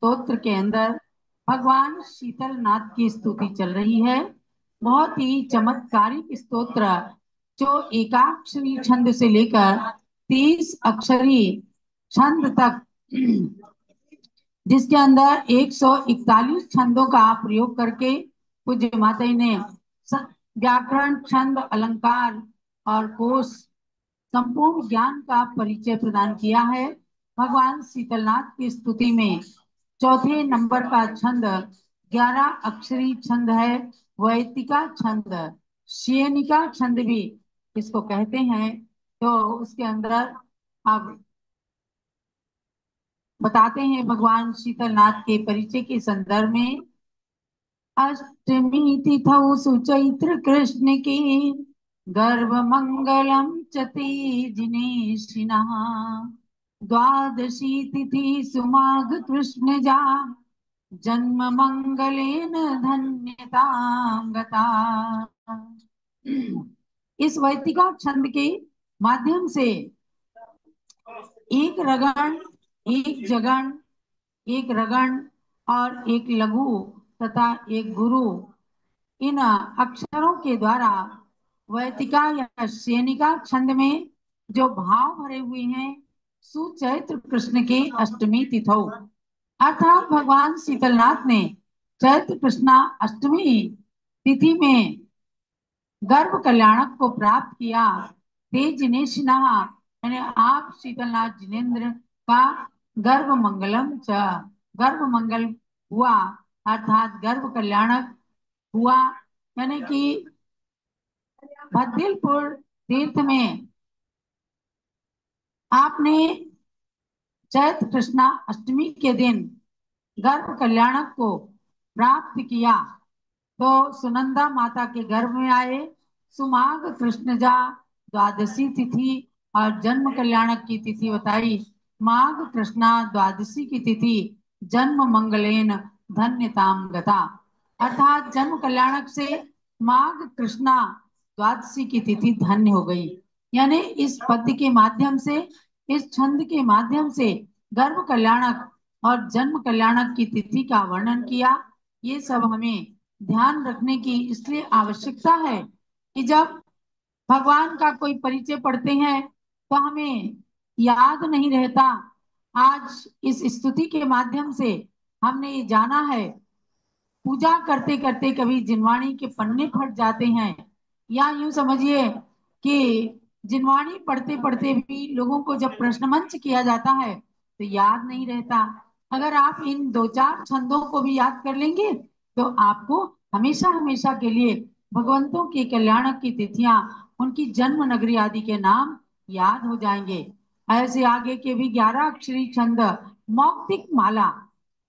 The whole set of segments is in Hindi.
स्तोत्र के अंदर भगवान शीतलनाथ की स्तुति चल रही है। बहुत ही चमत्कारिक स्तोत्र जो एकाक्षरी छंद से लेकर 30 अक्षरी छंद तक, जिसके अंदर 141 छंदों का प्रयोग करके पूज्य माता जी ने व्याकरण, छंद, अलंकार और कोश, संपूर्ण ज्ञान का परिचय प्रदान किया है। भगवान शीतलनाथ की स्तुति में चौथे नंबर का छंद 11 अक्षरी छंद है, वैतिका छंद, शयनिका छंद भी इसको कहते हैं। तो उसके अंदर अब बताते हैं भगवान शीतलनाथ के परिचय के संदर्भ में। अष्टमी तिथौ सुचैत्र कृष्ण की गर्भ मंगलम चति जिनेशिनः, द्वादशी तिथि सुमाघ कृष्ण जा, जन्म मंगलेन धन्यतां गता। इस वैदिका छंद के माध्यम से एक रगण, एक जगण, एक रगण और एक लघु तथा एक गुरु, इन अक्षरों के द्वारा वैतिका या सैनिका छंद में जो भाव भरे हुए हैं, सुचैत्र कृष्ण के अष्टमी तिथौ, अर्थात भगवान शीतलनाथ ने चैत्र कृष्णा अष्टमी तिथि में गर्भ कल्याणक को प्राप्त किया। ते जिनेशिना, यानी आप शीतलनाथ जिनेन्द्र का गर्भ मंगलम च, गर्भ मंगल हुआ, अर्थात गर्भ कल्याणक हुआ। यानी कि भद्दिलपुर तीर्थ में आपने चैत्र कृष्णा अष्टमी के दिन गर्भ कल्याणक को प्राप्त किया। तो सुनंदा माता के गर्भ में आए, सुमाघ कृष्ण जा द्वादशी तिथि और जन्म कल्याणक की तिथि बताई। माघ कृष्णा द्वादशी की तिथि जन्म मंगलेन धन्यताम गता, अर्थात जन्म कल्याणक से माघ कृष्णा द्वादशी की तिथि धन्य हो गई। यानी इस पद्य के माध्यम से, इस छंद के माध्यम से गर्भ कल्याणक और जन्म कल्याणक की तिथि का वर्णन किया। ये सब हमें ध्यान रखने की इसलिए आवश्यकता है कि जब भगवान का कोई परिचय पढ़ते हैं तो हमें याद नहीं रहता। आज इस स्तुति के माध्यम से हमने ये जाना है, पूजा करते करते कभी जिनवाणी के पन्ने फट जाते हैं, या यूं समझिए कि जिनवाणी पढ़ते पढ़ते भी लोगों को जब प्रश्न मंच किया जाता है तो याद नहीं रहता। अगर आप इन दो चार छंदों को भी याद कर लेंगे तो आपको हमेशा हमेशा के लिए भगवंतों के कल्याणक की तिथियां, उनकी जन्म नगरी आदि के नाम याद हो जाएंगे। ऐसे आगे के भी 11 अक्षरी छंद, मौक्तिक माला,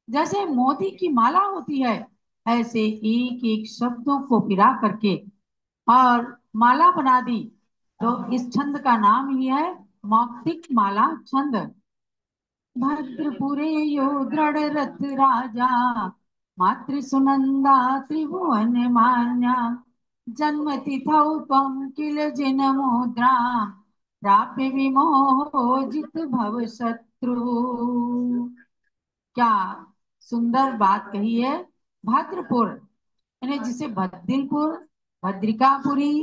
जैसे मोती की माला होती है, ऐसे एक एक शब्दों को पिरा करके और माला बना दी। तो इस छंद का नाम ही है मौक्तिक माला छंद। भद्रपुरे यो दृढ़ रथ राजा, मातृ सुनंदा त्रिभुवन मान्या, जन्म तिथौ त्वं किल जिन मुद्रा, प्राप्य विमोहित भव शत्रु। क्या सुंदर बात कही है। भद्रपुर यानी जिसे भद्दिलपुर, भद्रिकापुरी,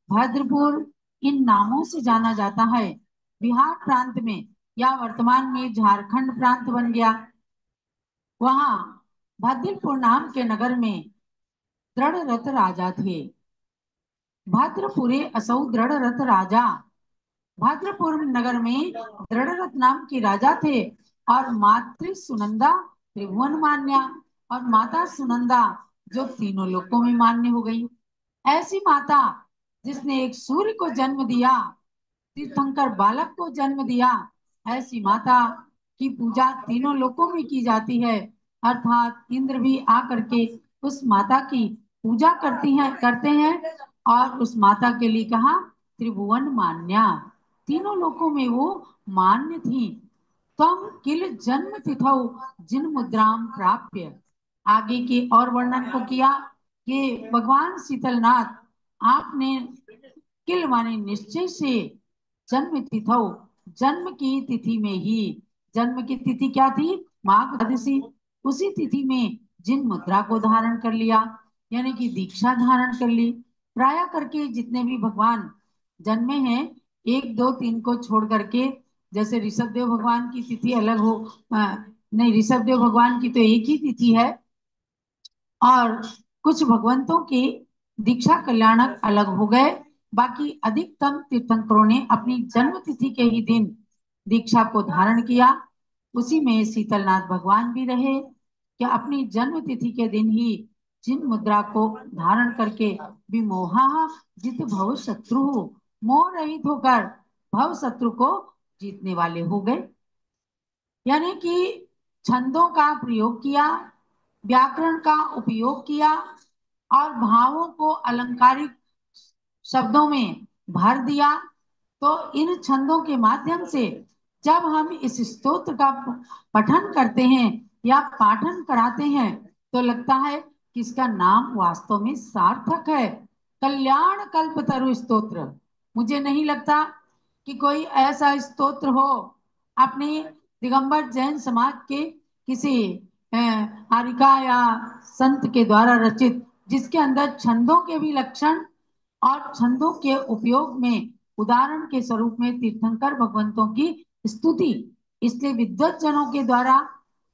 भद्रपुर इन नामों से जाना जाता है। बिहार प्रांत में, या वर्तमान में झारखंड प्रांत बन गया, वहां भद्दिलपुर नाम के नगर में दृढ़ रथ राजा थे। भद्रपुरे असौ दृढ़ रथ राजा, भद्रपुर नगर में दृढ़रथ नाम के राजा थे। और मातृ सुनंदा त्रिभुवन मान्या, और माता सुनंदा जो तीनों लोकों में मान्य हो गई। ऐसी माता जिसने एक सूर्य को जन्म दिया, तीर्थंकर बालक को जन्म दिया, ऐसी माता की पूजा तीनों लोकों में की जाती है। अर्थात इंद्र भी आकर के उस माता की पूजा करते हैं और उस माता के लिए कहा त्रिभुवन मान्या, तीनों लोकों में वो मान्य थी। तम किल जन्म तिथौ जिन मुद्राम प्राप्य, आगे के और वर्णन को किया कि भगवान शीतलनाथ आपने किल माने निश्चय से, जन्म तिथौ जन्म की तिथि में ही, जन्म की तिथि क्या थी? माघ द्वादशी। उसी तिथि में जिन मुद्रा को धारण कर लिया, यानी कि दीक्षा धारण कर ली। प्राय करके जितने भी भगवान जन्मे हैं, 1 2 3 को छोड़ करके, जैसे ऋषभ देव भगवान की तिथि अलग हो, नहीं, ऋषभ देव भगवान की तो एक ही तिथि है, और कुछ भगवंतों के दीक्षा कल्याणक अलग हो गए। बाकी अधिकतम तीर्थंकरों ने अपनी जन्म तिथि के ही दिन दीक्षा को धारण किया। उसी में शीतलनाथ भगवान भी रहे कि अपनी जन्म तिथि के दिन ही जिन मुद्रा को धारण करके विमोहा जित भव शत्रु, मोह रहित होकर भव शत्रु को जीतने वाले हो गए। यानी कि छंदों का प्रयोग किया, व्याकरण का उपयोग किया, और भावों को अलंकारिक शब्दों में भर दिया। तो इन छंदों के माध्यम से जब हम इस स्तोत्र का पठन करते हैं या पाठन कराते हैं, तो लगता है कि इसका नाम वास्तव में सार्थक है, कल्याण कल्पतरु स्तोत्र। मुझे नहीं लगता कि कोई ऐसा स्तोत्र हो अपने दिगंबर जैन समाज के किसी आरिका या संत के द्वारा रचित, जिसके अंदर छंदों के भी लक्षण और छंदों के उपयोग में उदाहरण के स्वरूप में तीर्थंकर भगवंतों की स्तुति, इसलिए विद्वत जनों के द्वारा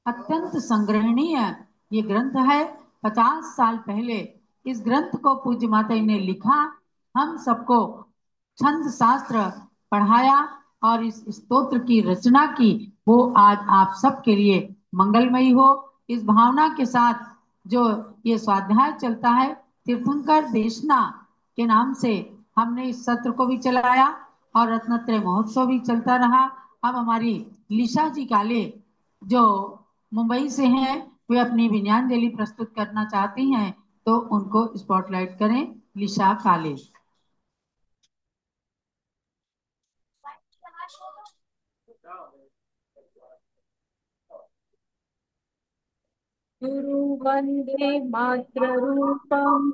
अत्यंत संग्रहणीय ये ग्रंथ है। 50 साल पहले इस ग्रंथ को पूज्य माता जी ने लिखा, हम सबको छंद शास्त्र पढ़ाया और इस स्तोत्र की रचना की, वो आज आप सबके लिए मंगलमयी हो। इस भावना के साथ जो ये स्वाध्याय चलता है, तीर्थंकर देशना के नाम से हमने इस सत्र को भी चलाया और रत्नत्रय महोत्सव भी चलता रहा। अब हमारी लिशा जी काले जो मुंबई से हैं, वे अपनी विनयांजलि प्रस्तुत करना चाहती हैं, तो उनको स्पॉटलाइट करें। लिशा काले। गुरु वंदे मातृरूपम्